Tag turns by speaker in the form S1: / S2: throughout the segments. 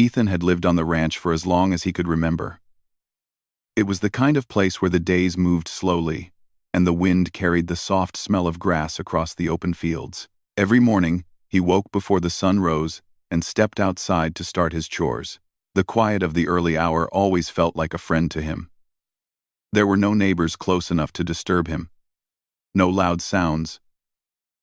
S1: Ethan had lived on the ranch for as long as he could remember. It was the kind of place where the days moved slowly, and the wind carried the soft smell of grass across the open fields. Every morning, he woke before the sun rose and stepped outside to start his chores. The quiet of the early hour always felt like a friend to him. There were no neighbors close enough to disturb him, no loud sounds,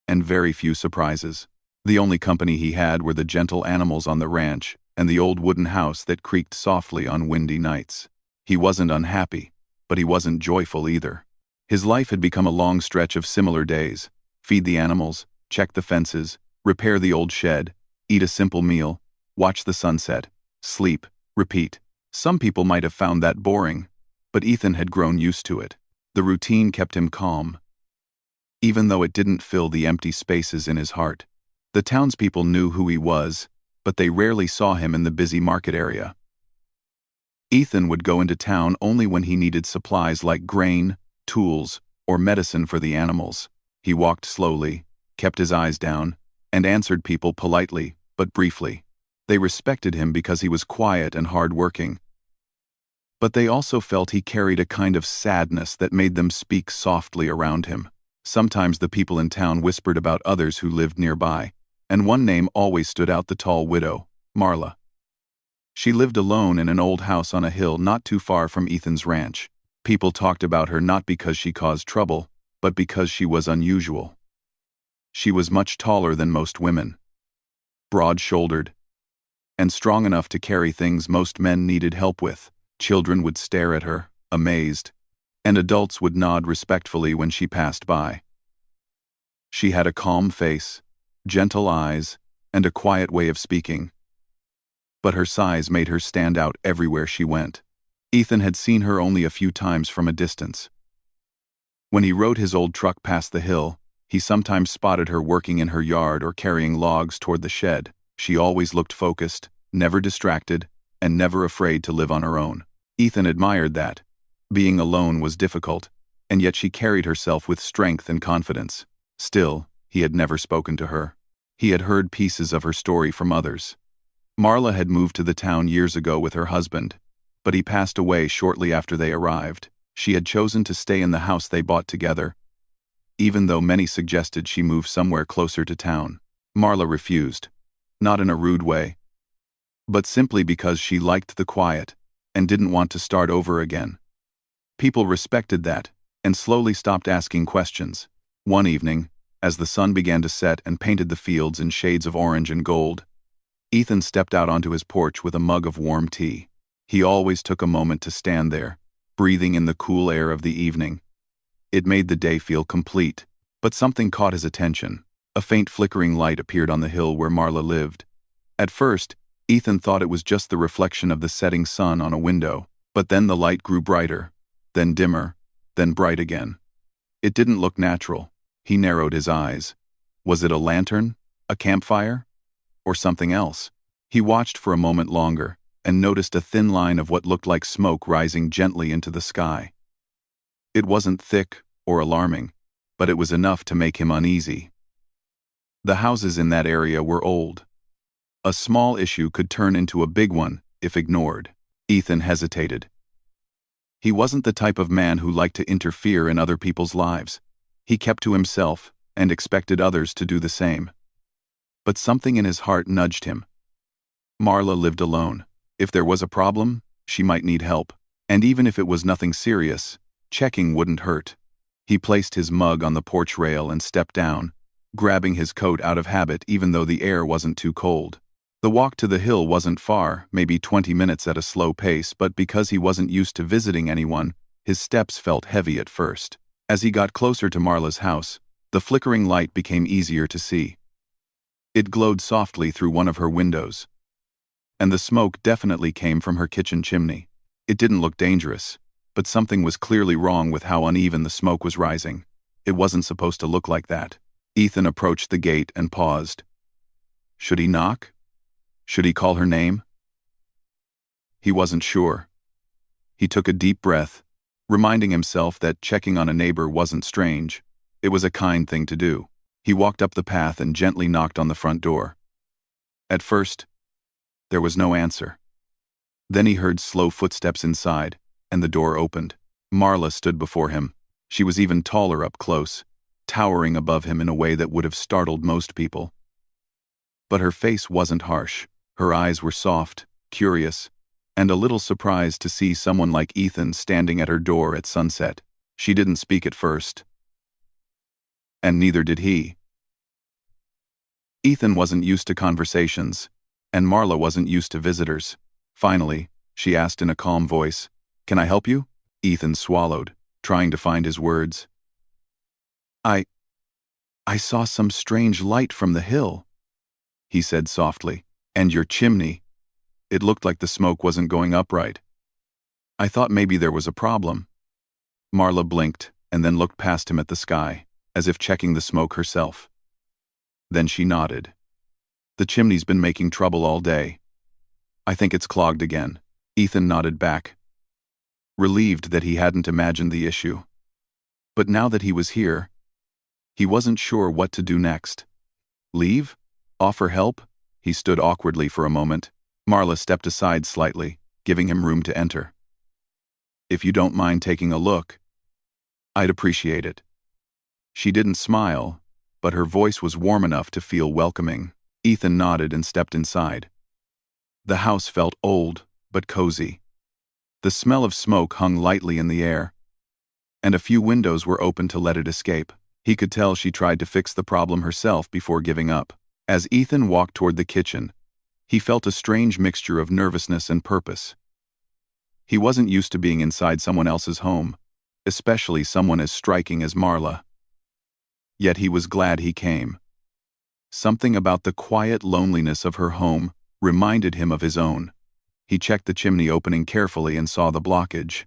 S1: and very few surprises. The only company he had were the gentle animals on the ranch and the old wooden house that creaked softly on windy nights. He wasn't unhappy, but he wasn't joyful either. His life had become a long stretch of similar days: feed the animals, check the fences, repair the old shed, eat a simple meal, watch the sunset, sleep, repeat. Some people might have found that boring, but Ethan had grown used to it. The routine kept him calm, even though it didn't fill the empty spaces in his heart. The townspeople knew who he was, but they rarely saw him in the busy market area. Ethan would go into town only when he needed supplies like grain, tools, or medicine for the animals. He walked slowly, kept his eyes down, and answered people politely, but briefly. They respected him because he was quiet and hard-working. But they also felt he carried a kind of sadness that made them speak softly around him. Sometimes the people in town whispered about others who lived nearby, and one name always stood out: the tall widow, Marla. She lived alone in an old house on a hill not too far from Ethan's ranch. People talked about her not because she caused trouble, but because she was unusual. She was much taller than most women, broad-shouldered, and strong enough to carry things most men needed help with. Children would stare at her, amazed, and adults would nod respectfully when she passed by. She had a calm face, gentle eyes, and a quiet way of speaking. But her size made her stand out everywhere she went. Ethan had seen her only a few times from a distance. When he rode his old truck past the hill, he sometimes spotted her working in her yard or carrying logs toward the shed. She always looked focused, never distracted, and never afraid to live on her own. Ethan admired that. Being alone was difficult, and yet she carried herself with strength and confidence. Still, he had never spoken to her. He had heard pieces of her story from others. Marla had moved to the town years ago with her husband, but he passed away shortly after they arrived. She had chosen to stay in the house they bought together, even though many suggested she move somewhere closer to town. Marla refused, not in a rude way, but simply because she liked the quiet and didn't want to start over again. People respected that and slowly stopped asking questions. One evening, as the sun began to set and painted the fields in shades of orange and gold, Ethan stepped out onto his porch with a mug of warm tea. He always took a moment to stand there, breathing in the cool air of the evening. It made the day feel complete, but something caught his attention. A faint flickering light appeared on the hill where Marla lived. At first, Ethan thought it was just the reflection of the setting sun on a window, but then the light grew brighter, then dimmer, then bright again. It didn't look natural. He narrowed his eyes. Was it a lantern? A campfire? Or something else? He watched for a moment longer and noticed a thin line of what looked like smoke rising gently into the sky. It wasn't thick or alarming, but it was enough to make him uneasy. The houses in that area were old. A small issue could turn into a big one if ignored. Ethan hesitated. He wasn't the type of man who liked to interfere in other people's lives. He kept to himself and expected others to do the same. But something in his heart nudged him. Marla lived alone. If there was a problem, she might need help. And even if it was nothing serious, checking wouldn't hurt. He placed his mug on the porch rail and stepped down, grabbing his coat out of habit even though the air wasn't too cold. The walk to the hill wasn't far, maybe 20 minutes at a slow pace, but because he wasn't used to visiting anyone, his steps felt heavy at first. As he got closer to Marla's house, the flickering light became easier to see. It glowed softly through one of her windows, and the smoke definitely came from her kitchen chimney. It didn't look dangerous, but something was clearly wrong with how uneven the smoke was rising. It wasn't supposed to look like that. Ethan approached the gate and paused. Should he knock? Should he call her name? He wasn't sure. He took a deep breath, reminding himself that checking on a neighbor wasn't strange. It was a kind thing to do. He walked up the path and gently knocked on the front door. At first, There was no answer. Then he heard slow footsteps inside, and the door opened. Marla stood before him. She was even taller up close, towering above him in a way that would have startled most people. But her face wasn't harsh. Her eyes were soft, curious, and a little surprised to see someone like Ethan standing at her door at sunset. She didn't speak at first. And neither did he. Ethan wasn't used to conversations, and Marla wasn't used to visitors. Finally, she asked in a calm voice, "Can I help you?" Ethan swallowed, trying to find his words. I saw some strange light from the hill," he said softly. "And your chimney. It looked like the smoke wasn't going up right. I thought maybe there was a problem." Marla blinked and then looked past him at the sky, as if checking the smoke herself. Then she nodded. "The chimney's been making trouble all day. I think it's clogged again." Ethan nodded back, relieved that he hadn't imagined the issue. But now that he was here, he wasn't sure what to do next. Leave? Offer help? He stood awkwardly for a moment. Marla stepped aside slightly, giving him room to enter. "If you don't mind taking a look, I'd appreciate it." She didn't smile, but her voice was warm enough to feel welcoming. Ethan nodded and stepped inside. The house felt old, but cozy. The smell of smoke hung lightly in the air, and a few windows were open to let it escape. He could tell she tried to fix the problem herself before giving up. As Ethan walked toward the kitchen, he felt a strange mixture of nervousness and purpose. He wasn't used to being inside someone else's home, especially someone as striking as Marla. Yet he was glad he came. Something about the quiet loneliness of her home reminded him of his own. He checked the chimney opening carefully and saw the blockage.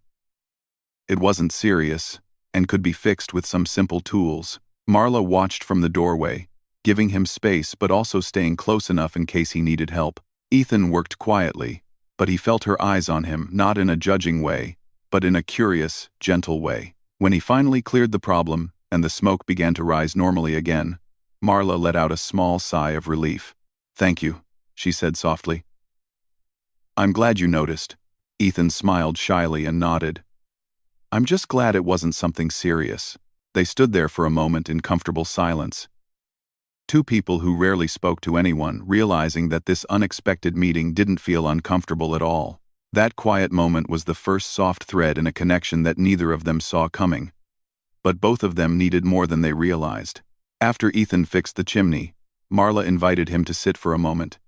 S1: It wasn't serious, and could be fixed with some simple tools. Marla watched from the doorway, giving him space but also staying close enough in case he needed help. Ethan worked quietly, but he felt her eyes on him, not in a judging way, but in a curious, gentle way. When he finally cleared the problem, and the smoke began to rise normally again, Marla let out a small sigh of relief. "Thank you," she said softly. "I'm glad you noticed." Ethan smiled shyly and nodded. "I'm just glad it wasn't something serious." They stood there for a moment in comfortable silence. Two people who rarely spoke to anyone, realizing that this unexpected meeting didn't feel uncomfortable at all. That quiet moment was the first soft thread in a connection that neither of them saw coming. But both of them needed more than they realized. After Ethan fixed the chimney, Marla invited him to sit for a moment.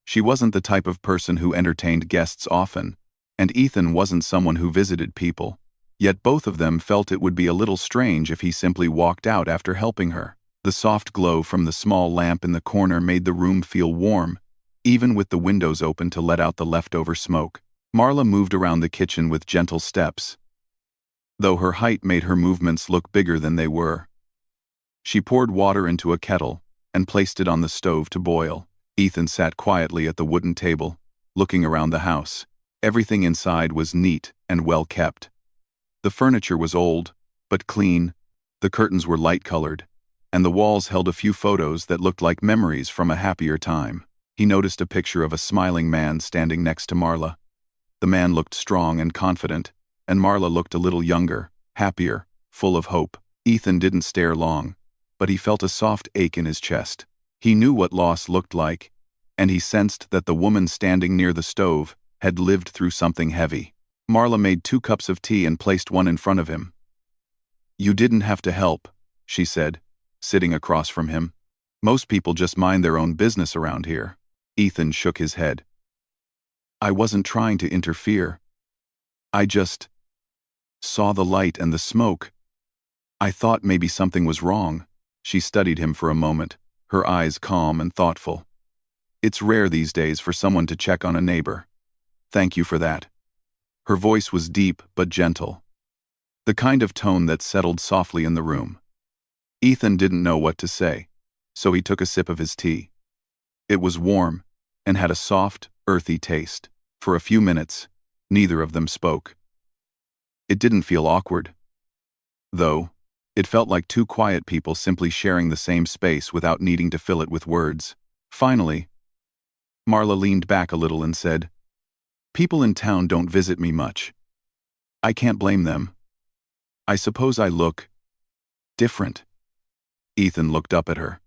S1: She wasn't the type of person who entertained guests often, and Ethan wasn't someone who visited people. Yet both of them felt it would be a little strange if he simply walked out after helping her. The soft glow from the small lamp in the corner made the room feel warm, even with the windows open to let out the leftover smoke. Marla moved around the kitchen with gentle steps, though her height made her movements look bigger than they were. She poured water into a kettle and placed it on the stove to boil. Ethan sat quietly at the wooden table, looking around the house. Everything inside was neat and well kept. The furniture was old, but clean, the curtains were light-colored, and the walls held a few photos that looked like memories from a happier time. He noticed a picture of a smiling man standing next to Marla. The man looked strong and confident, and Marla looked a little younger, happier, full of hope. Ethan didn't stare long, but he felt a soft ache in his chest. He knew what loss looked like, and he sensed that the woman standing near the stove had lived through something heavy. Marla made 2 cups of tea and placed one in front of him. "You didn't have to help," she said, sitting across from him. "Most people just mind their own business around here." Ethan shook his head. "I wasn't trying to interfere. I just saw the light and the smoke. I thought maybe something was wrong." She studied him for a moment, her eyes calm and thoughtful. "It's rare these days for someone to check on a neighbor. Thank you for that." Her voice was deep but gentle, the kind of tone that settled softly in the room. Ethan didn't know what to say, so he took a sip of his tea. It was warm and had a soft, earthy taste. For a few minutes, neither of them spoke. It didn't feel awkward, though. It felt like 2 quiet people simply sharing the same space without needing to fill it with words. Finally, Marla leaned back a little and said, "People in town don't visit me much. I can't blame them. I suppose I look different." Ethan looked up at her.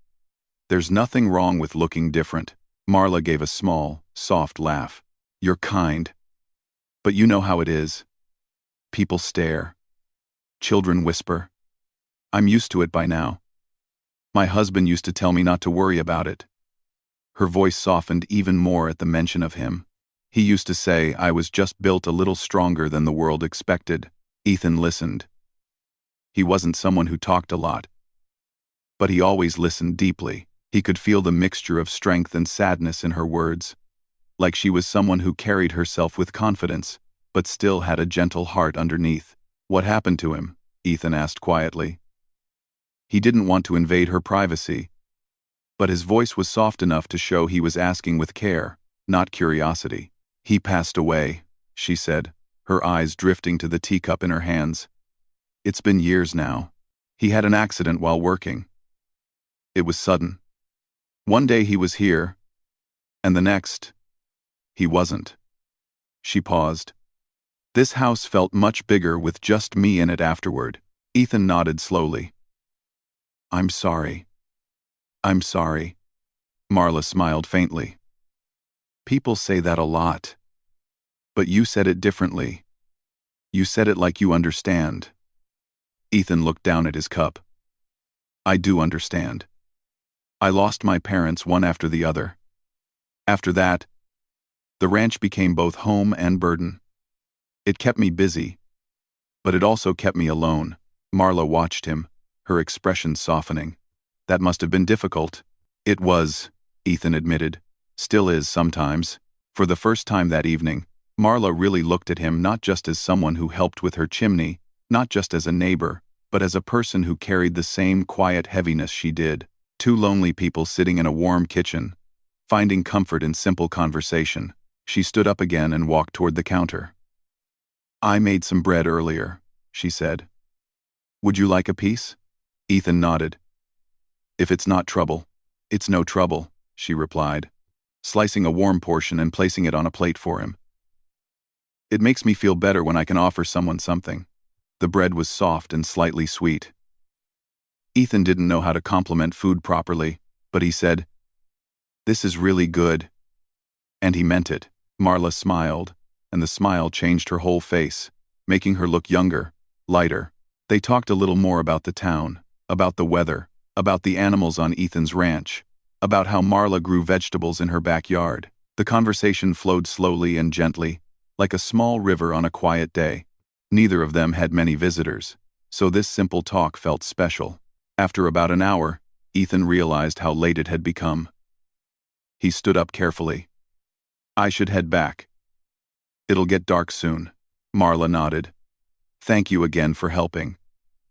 S1: "There's nothing wrong with looking different." Marla gave a small, soft laugh. "You're kind. But you know how it is. People stare. Children whisper. I'm used to it by now. My husband used to tell me not to worry about it." Her voice softened even more at the mention of him. "He used to say I was just built a little stronger than the world expected." Ethan listened. He wasn't someone who talked a lot, but he always listened deeply. He could feel the mixture of strength and sadness in her words, like she was someone who carried herself with confidence, but still had a gentle heart underneath. "What happened to him?" Ethan asked quietly. He didn't want to invade her privacy, but his voice was soft enough to show he was asking with care, not curiosity. "He passed away," she said, her eyes drifting to the teacup in her hands. "It's been years now. He had an accident while working. It was sudden. One day he was here, and the next, he wasn't." She paused. "This house felt much bigger with just me in it afterward." Ethan nodded slowly. "I'm sorry. I'm sorry." Marla smiled faintly. "People say that a lot. But you said it differently. You said it like you understand." Ethan looked down at his cup. "I do understand. I lost my parents one after the other. After that, the ranch became both home and burden. It kept me busy, but it also kept me alone." Marla watched him, her expression softening. "That must have been difficult." "It was," Ethan admitted. "Still is sometimes." For the first time that evening, Marla really looked at him not just as someone who helped with her chimney, not just as a neighbor, but as a person who carried the same quiet heaviness she did. Two lonely people sitting in a warm kitchen, finding comfort in simple conversation. She stood up again and walked toward the counter. "I made some bread earlier," she said. "Would you like a piece?" Ethan nodded. "If it's not trouble." "It's no trouble," she replied, slicing a warm portion and placing it on a plate for him. "It makes me feel better when I can offer someone something." The bread was soft and slightly sweet. Ethan didn't know how to compliment food properly, but he said, "This is really good." And he meant it. Marla smiled, and the smile changed her whole face, making her look younger, lighter. They talked a little more about the town, about the weather, about the animals on Ethan's ranch, about how Marla grew vegetables in her backyard. The conversation flowed slowly and gently, like a small river on a quiet day. Neither of them had many visitors, so this simple talk felt special. After about an hour, Ethan realized how late it had become. He stood up carefully. "I should head back. It'll get dark soon." Marla nodded. "Thank you again for helping.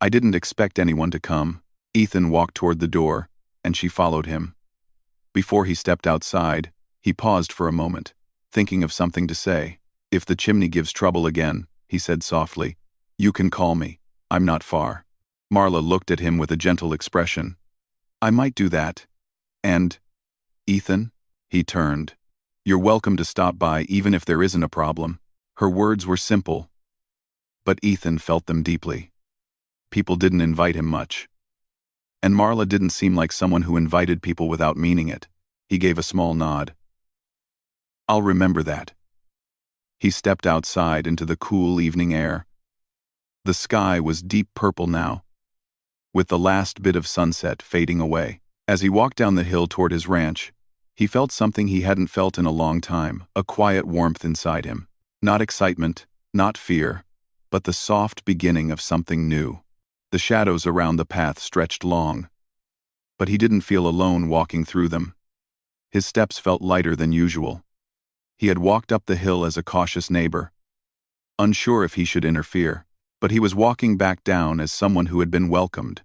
S1: I didn't expect anyone to come." Ethan walked toward the door, and she followed him. Before he stepped outside, he paused for a moment, thinking of something to say. "If the chimney gives trouble again," he said softly, "you can call me. I'm not far." Marla looked at him with a gentle expression. "I might do that. And, Ethan?" He turned. "You're welcome to stop by even if there isn't a problem." Her words were simple, but Ethan felt them deeply. People didn't invite him much. And Marla didn't seem like someone who invited people without meaning it. He gave a small nod. "I'll remember that." He stepped outside into the cool evening air. The sky was deep purple now, with the last bit of sunset fading away. As he walked down the hill toward his ranch, he felt something he hadn't felt in a long time, a quiet warmth inside him. Not excitement, not fear, but the soft beginning of something new. The shadows around the path stretched long, but he didn't feel alone walking through them. His steps felt lighter than usual. He had walked up the hill as a cautious neighbor, unsure if he should interfere, but he was walking back down as someone who had been welcomed,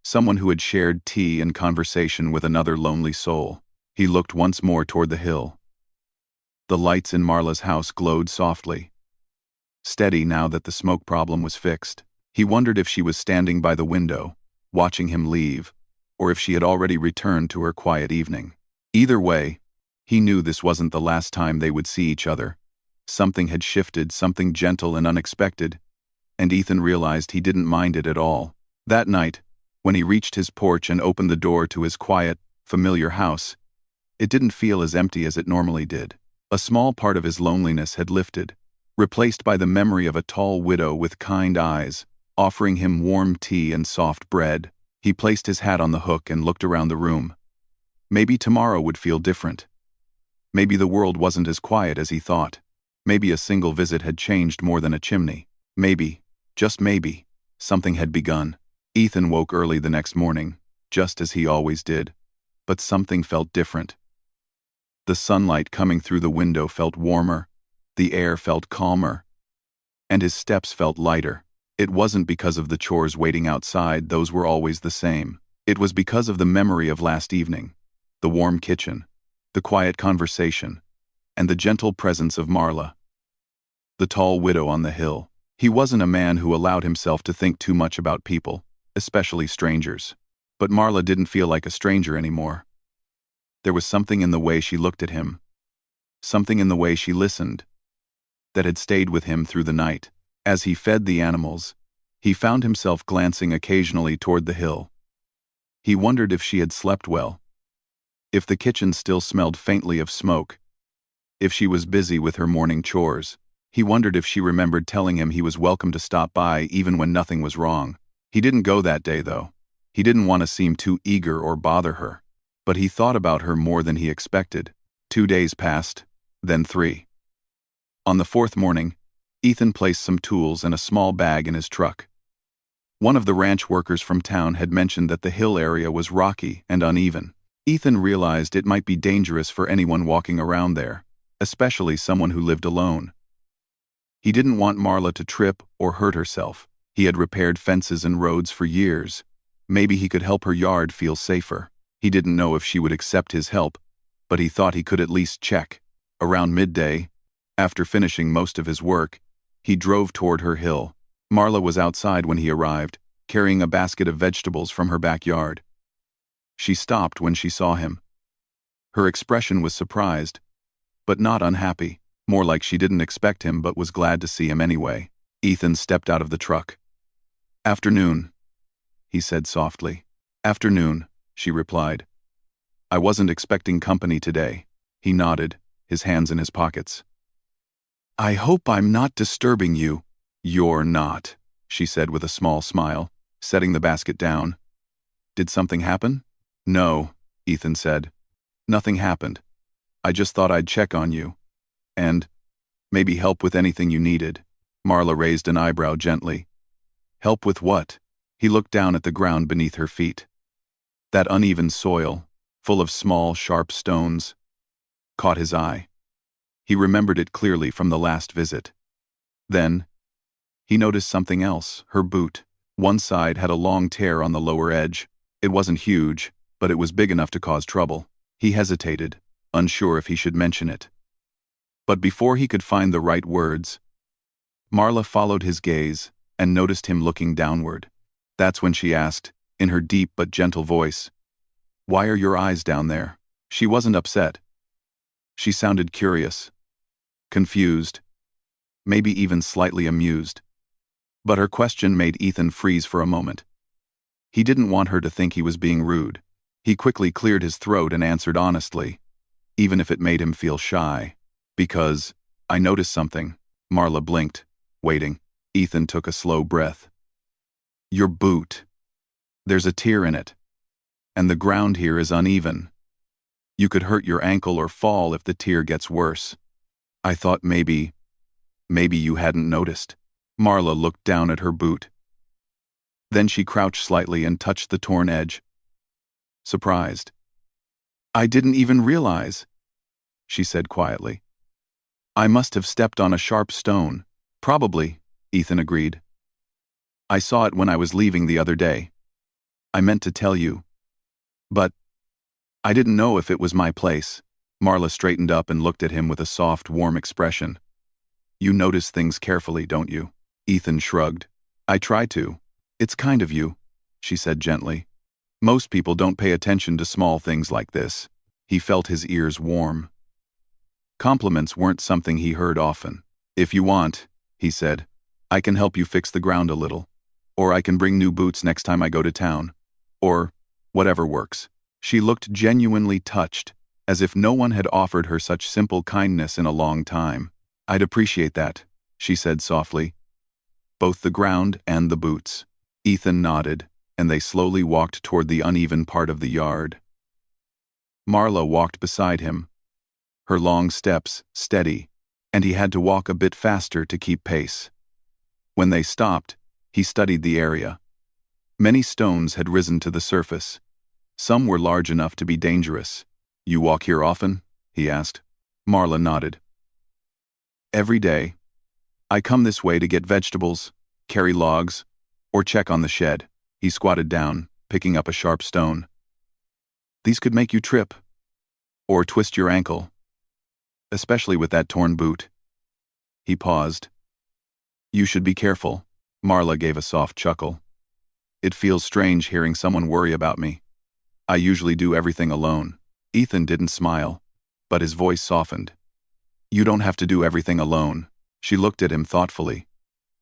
S1: someone who had shared tea and conversation with another lonely soul. He looked once more toward the hill. The lights in Marla's house glowed softly, steady now that the smoke problem was fixed. He wondered if she was standing by the window, watching him leave, or if she had already returned to her quiet evening. Either way, He knew this wasn't the last time they would see each other. Something had shifted, something gentle and unexpected, and Ethan realized he didn't mind it at all. That night, when he reached his porch and opened the door to his quiet, familiar house, it didn't feel as empty as it normally did. A small part of his loneliness had lifted, replaced by the memory of a tall widow with kind eyes, offering him warm tea and soft bread. He placed his hat on the hook and looked around the room. Maybe tomorrow would feel different. Maybe the world wasn't as quiet as he thought. Maybe a single visit had changed more than a chimney. Maybe, just maybe, something had begun. Ethan woke early the next morning, just as he always did. But something felt different. The sunlight coming through the window felt warmer, the air felt calmer, and his steps felt lighter. It wasn't because of the chores waiting outside, those were always the same. It was because of the memory of last evening, the warm kitchen, the quiet conversation, and the gentle presence of Marla, the tall widow on the hill. He wasn't a man who allowed himself to think too much about people, especially strangers. But Marla didn't feel like a stranger anymore. There was something in the way she looked at him, something in the way she listened, that had stayed with him through the night. As he fed the animals, he found himself glancing occasionally toward the hill. He wondered if she had slept well, if the kitchen still smelled faintly of smoke, if she was busy with her morning chores. He wondered if she remembered telling him he was welcome to stop by even when nothing was wrong. He didn't go that day, though. He didn't want to seem too eager or bother her. But he thought about her more than he expected. 2 days passed, then 3. On the 4th morning, Ethan placed some tools and a small bag in his truck. One of the ranch workers from town had mentioned that the hill area was rocky and uneven. Ethan realized it might be dangerous for anyone walking around there, especially someone who lived alone. He didn't want Marla to trip or hurt herself. He had repaired fences and roads for years. Maybe he could help her yard feel safer. He didn't know if she would accept his help, but he thought he could at least check. Around midday, after finishing most of his work, he drove toward her hill. Marla was outside when he arrived, carrying a basket of vegetables from her backyard. She stopped when she saw him. Her expression was surprised, but not unhappy, more like she didn't expect him but was glad to see him anyway. Ethan stepped out of the truck. "Afternoon," he said softly. "Afternoon," she replied. "I wasn't expecting company today." He nodded, his hands in his pockets. "I hope I'm not disturbing you." "You're not," she said with a small smile, setting the basket down. "Did something happen?" "No," Ethan said. "Nothing happened. I just thought I'd check on you. And maybe help with anything you needed." Marla raised an eyebrow gently. "Help with what?" He looked down at the ground beneath her feet. That uneven soil, full of small, sharp stones, caught his eye. He remembered it clearly from the last visit. Then, he noticed something else, her boot. One side had a long tear on the lower edge. It wasn't huge, but it was big enough to cause trouble. He hesitated, unsure if he should mention it. But before he could find the right words, Marla followed his gaze and noticed him looking downward. That's when she asked, in her deep but gentle voice, "Why are your eyes down there?" She wasn't upset. She sounded curious, confused, maybe even slightly amused. But her question made Ethan freeze for a moment. He didn't want her to think he was being rude. He quickly cleared his throat and answered honestly, even if it made him feel shy. "Because I noticed something." Marla blinked, waiting. Ethan took a slow breath. "Your boot. There's a tear in it. And the ground here is uneven. You could hurt your ankle or fall if the tear gets worse. I thought maybe you hadn't noticed." Marla looked down at her boot. Then she crouched slightly and touched the torn edge. Surprised. "I didn't even realize," she said quietly. "I must have stepped on a sharp stone." "Probably," Ethan agreed. "I saw it when I was leaving the other day. I meant to tell you. But I didn't know if it was my place." Marla straightened up and looked at him with a soft, warm expression. "You notice things carefully, don't you?" Ethan shrugged. "I try to. It's kind of you," she said gently. "Most people don't pay attention to small things like this." He felt his ears warm. Compliments weren't something he heard often. "If you want," he said, "I can help you fix the ground a little. Or I can bring new boots next time I go to town. Or whatever works." She looked genuinely touched, as if no one had offered her such simple kindness in a long time. "I'd appreciate that," she said softly. "Both the ground and the boots." Ethan nodded, and they slowly walked toward the uneven part of the yard. Marla walked beside him, her long steps steady, and he had to walk a bit faster to keep pace. When they stopped, he studied the area. Many stones had risen to the surface. Some were large enough to be dangerous. "You walk here often?" he asked. Marla nodded. "Every day. I come this way to get vegetables, carry logs, or check on the shed." He squatted down, picking up a sharp stone. "These could make you trip. Or twist your ankle. Especially with that torn boot." He paused. "You should be careful." Marla gave a soft chuckle. "It feels strange hearing someone worry about me. I usually do everything alone." Ethan didn't smile, but his voice softened. "You don't have to do everything alone." She looked at him thoughtfully.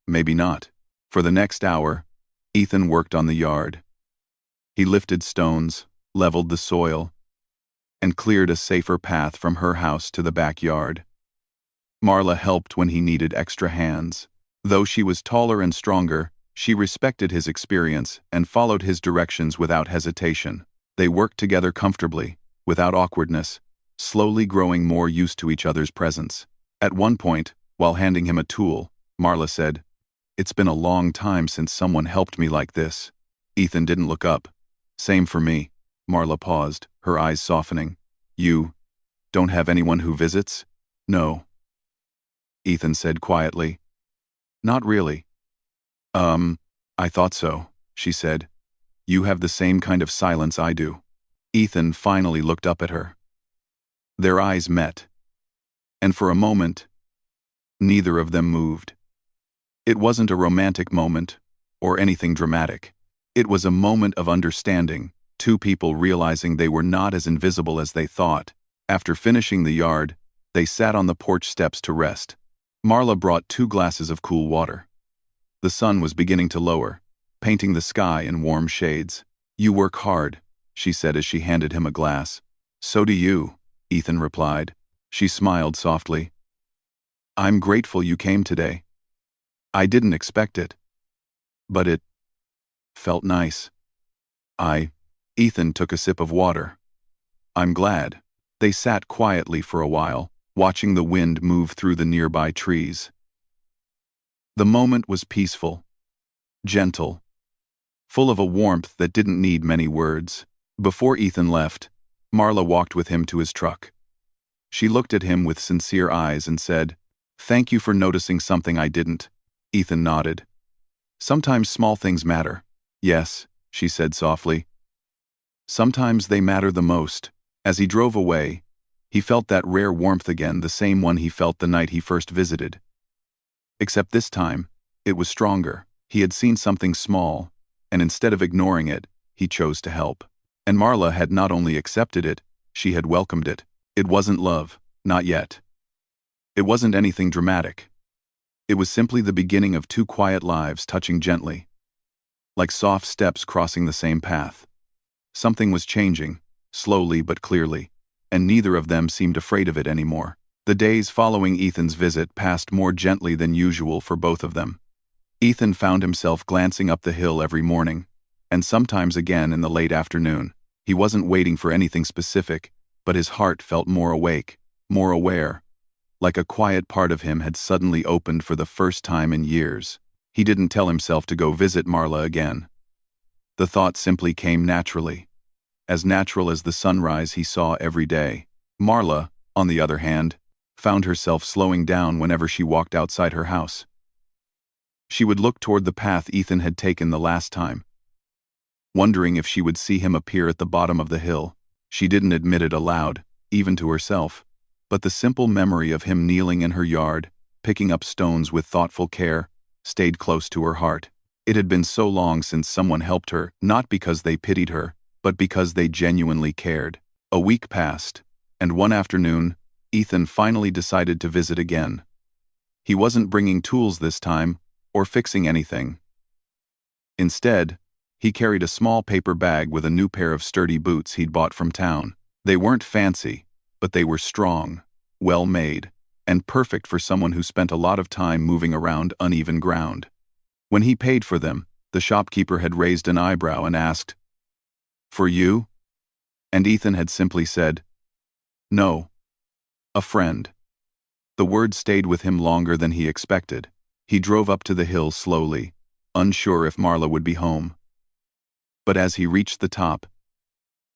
S1: "Maybe not." For the next hour, Ethan worked on the yard. He lifted stones, leveled the soil, and cleared a safer path from her house to the backyard. Marla helped when he needed extra hands. Though she was taller and stronger, she respected his experience and followed his directions without hesitation. They worked together comfortably, without awkwardness, slowly growing more used to each other's presence. At one point, while handing him a tool, Marla said, "It's been a long time since someone helped me like this." Ethan didn't look up. "Same for me." Marla paused, her eyes softening. "You don't have anyone who visits?" "No," Ethan said quietly. "Not really." I thought so," she said. "You have the same kind of silence I do." Ethan finally looked up at her. Their eyes met. And for a moment, neither of them moved. It wasn't a romantic moment, or anything dramatic. It was a moment of understanding, two people realizing they were not as invisible as they thought. After finishing the yard, they sat on the porch steps to rest. Marla brought 2 glasses of cool water. The sun was beginning to lower, painting the sky in warm shades. "You work hard," she said as she handed him a glass. "So do you," Ethan replied. She smiled softly. "I'm grateful you came today. I didn't expect it. But it felt nice." Ethan took a sip of water. "I'm glad." They sat quietly for a while, watching the wind move through the nearby trees. The moment was peaceful, gentle, full of a warmth that didn't need many words. Before Ethan left, Marla walked with him to his truck. She looked at him with sincere eyes and said, "Thank you for noticing something I didn't." Ethan nodded. "Sometimes small things matter." "Yes," she said softly. "Sometimes they matter the most." As he drove away, he felt that rare warmth again, the same one he felt the night he first visited. Except this time, it was stronger. He had seen something small, and instead of ignoring it, he chose to help. And Marla had not only accepted it, she had welcomed it. It wasn't love, not yet. It wasn't anything dramatic. It was simply the beginning of 2 quiet lives touching gently, like soft steps crossing the same path. Something was changing, slowly but clearly, and neither of them seemed afraid of it anymore. The days following Ethan's visit passed more gently than usual for both of them. Ethan found himself glancing up the hill every morning, and sometimes again in the late afternoon. He wasn't waiting for anything specific, but his heart felt more awake, more aware, like a quiet part of him had suddenly opened for the first time in years. He didn't tell himself to go visit Marla again. The thought simply came naturally, as natural as the sunrise he saw every day. Marla, on the other hand, found herself slowing down whenever she walked outside her house. She would look toward the path Ethan had taken the last time, wondering if she would see him appear at the bottom of the hill. She didn't admit it aloud, even to herself, but the simple memory of him kneeling in her yard, picking up stones with thoughtful care, stayed close to her heart. It had been so long since someone helped her, not because they pitied her, but because they genuinely cared. A week passed, and one afternoon, Ethan finally decided to visit again. He wasn't bringing tools this time, or fixing anything. Instead, he carried a small paper bag with a new pair of sturdy boots he'd bought from town. They weren't fancy, but they were strong, well-made, and perfect for someone who spent a lot of time moving around uneven ground. When he paid for them, the shopkeeper had raised an eyebrow and asked, "For you?" And Ethan had simply said, "No. A friend." The word stayed with him longer than he expected. He drove up to the hill slowly, unsure if Marla would be home. But as he reached the top,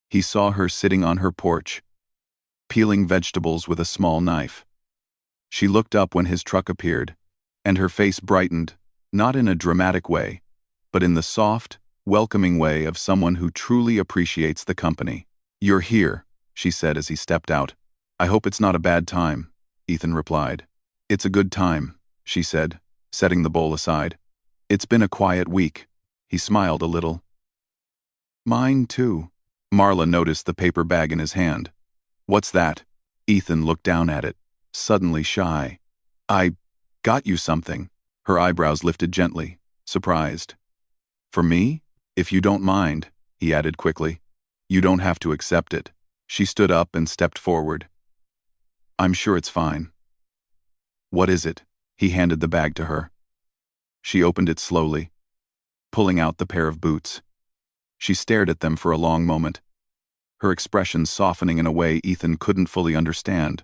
S1: he saw her sitting on her porch, peeling vegetables with a small knife. She looked up when his truck appeared, and her face brightened, not in a dramatic way, but in the soft, welcoming way of someone who truly appreciates the company. "You're here," she said as he stepped out. "I hope it's not a bad time," Ethan replied. "It's a good time," she said, setting the bowl aside. "It's been a quiet week." He smiled a little. "Mine too." Marla noticed the paper bag in his hand. "What's that?" Ethan looked down at it, suddenly shy. "I got you something." Her eyebrows lifted gently, surprised. "For me? If you don't mind," he added quickly. "You don't have to accept it." She stood up and stepped forward. "I'm sure it's fine." "What is it?" He handed the bag to her. She opened it slowly, pulling out the pair of boots. She stared at them for a long moment, her expression softening in a way Ethan couldn't fully understand,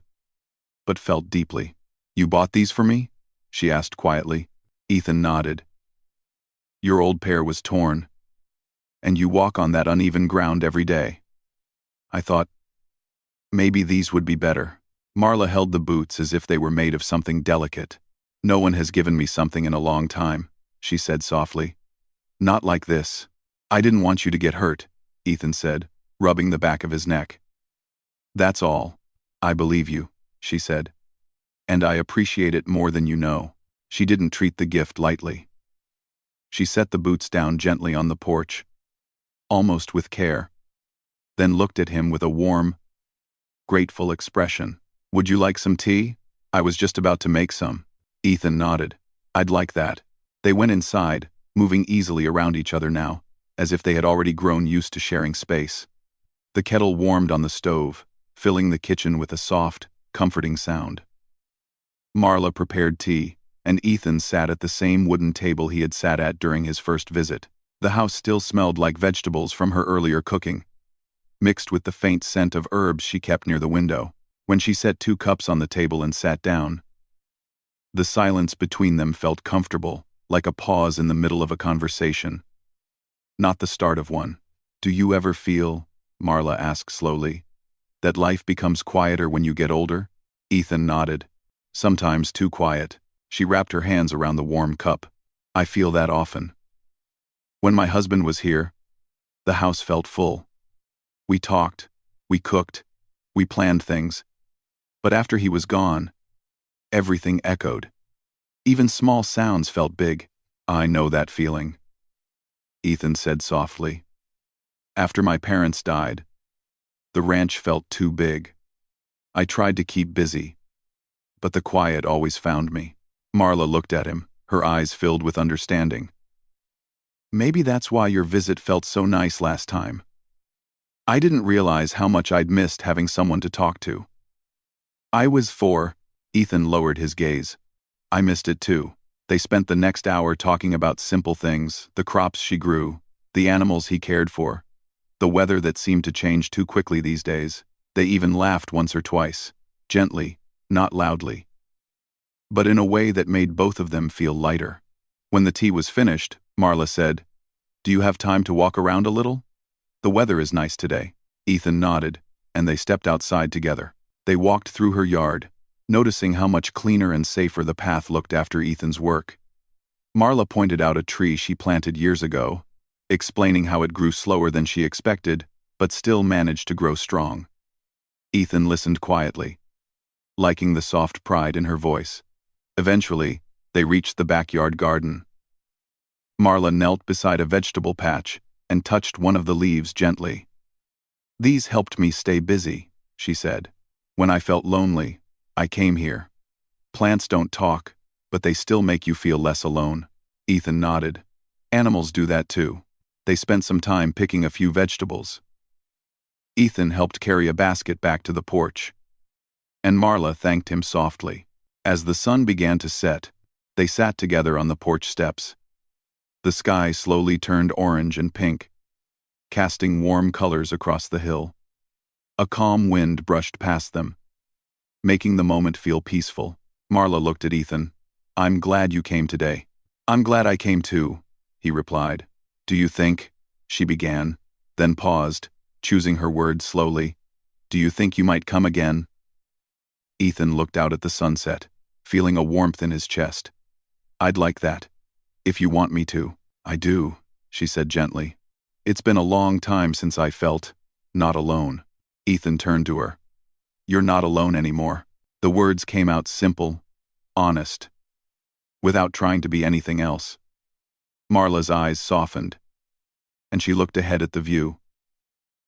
S1: but felt deeply. "You bought these for me?" she asked quietly. Ethan nodded. "Your old pair was torn, and you walk on that uneven ground every day. I thought, maybe these would be better." Marla held the boots as if they were made of something delicate. "No one has given me something in a long time," she said softly. "Not like this." "I didn't want you to get hurt," Ethan said, rubbing the back of his neck. "That's all. I believe you," she said. "And I appreciate it more than you know." She didn't treat the gift lightly. She set the boots down gently on the porch, almost with care, then looked at him with a warm, grateful expression. "Would you like some tea? I was just about to make some." Ethan nodded. "I'd like that." They went inside, moving easily around each other now, as if they had already grown used to sharing space. The kettle warmed on the stove, filling the kitchen with a soft, comforting sound. Marla prepared tea, and Ethan sat at the same wooden table he had sat at during his first visit. The house still smelled like vegetables from her earlier cooking, mixed with the faint scent of herbs she kept near the window. When she set 2 cups on the table and sat down, the silence between them felt comfortable, like a pause in the middle of a conversation, not the start of one. "Do you ever feel," Marla asked slowly, "that life becomes quieter when you get older?" Ethan nodded. "Sometimes too quiet." She wrapped her hands around the warm cup. "I feel that often. When my husband was here, the house felt full. We talked, we cooked, we planned things. But after he was gone, everything echoed. Even small sounds felt big." "I know that feeling," Ethan said softly. "After my parents died, the ranch felt too big. I tried to keep busy, but the quiet always found me." Marla looked at him, her eyes filled with understanding. "Maybe that's why your visit felt so nice last time. I didn't realize how much I'd missed having someone to talk to." "I was 4, Ethan lowered his gaze. "I missed it too." They spent the next hour talking about simple things, the crops she grew, the animals he cared for, the weather that seemed to change too quickly these days. They even laughed once or twice, gently, not loudly, but in a way that made both of them feel lighter. When the tea was finished, Marla said, "Do you have time to walk around a little? The weather is nice today." Ethan nodded, and they stepped outside together. They walked through her yard, noticing how much cleaner and safer the path looked after Ethan's work. Marla pointed out a tree she planted years ago, explaining how it grew slower than she expected, but still managed to grow strong. Ethan listened quietly, liking the soft pride in her voice. Eventually, they reached the backyard garden. Marla knelt beside a vegetable patch and touched one of the leaves gently. "These helped me stay busy," she said. When I felt lonely, I came here. Plants don't talk, but they still make you feel less alone. Ethan nodded. Animals do that too. They spent some time picking a few vegetables. Ethan helped carry a basket back to the porch, and Marla thanked him softly. As the sun began to set, they sat together on the porch steps. The sky slowly turned orange and pink, casting warm colors across the hill. A calm wind brushed past them, making the moment feel peaceful. Marla looked at Ethan. "I'm glad you came today." "I'm glad I came too," he replied. "Do you think," she began, then paused, choosing her words slowly. "Do you think you might come again?" Ethan looked out at the sunset, feeling a warmth in his chest. "I'd like that. If you want me to." "I do," she said gently. "It's been a long time since I felt not alone." Ethan turned to her. "You're not alone anymore." The words came out simple, honest, without trying to be anything else. Marla's eyes softened, and she looked ahead at the view,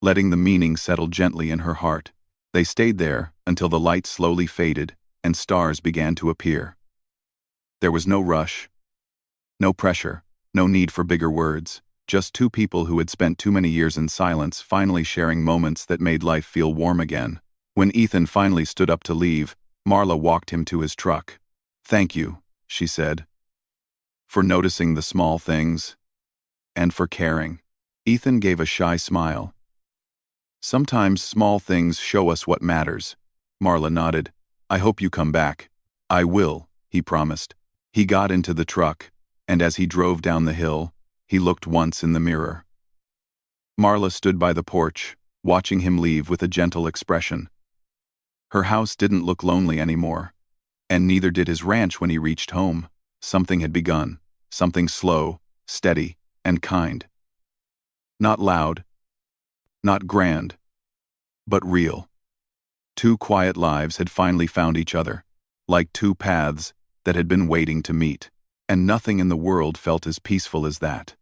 S1: letting the meaning settle gently in her heart. They stayed there until the light slowly faded and stars began to appear. There was no rush, no pressure, no need for bigger words, just two people who had spent too many years in silence finally sharing moments that made life feel warm again. When Ethan finally stood up to leave, Marla walked him to his truck. "Thank you," she said, "for noticing the small things, and for caring." Ethan gave a shy smile. "Sometimes small things show us what matters." Marla nodded. "I hope you come back." "I will," he promised. He got into the truck, and as he drove down the hill, he looked once in the mirror. Marla stood by the porch, watching him leave with a gentle expression. Her house didn't look lonely anymore, and neither did his ranch when he reached home. Something had begun, something slow, steady, and kind. Not loud, not grand, but real. Two quiet lives had finally found each other, like two paths that had been waiting to meet, and nothing in the world felt as peaceful as that.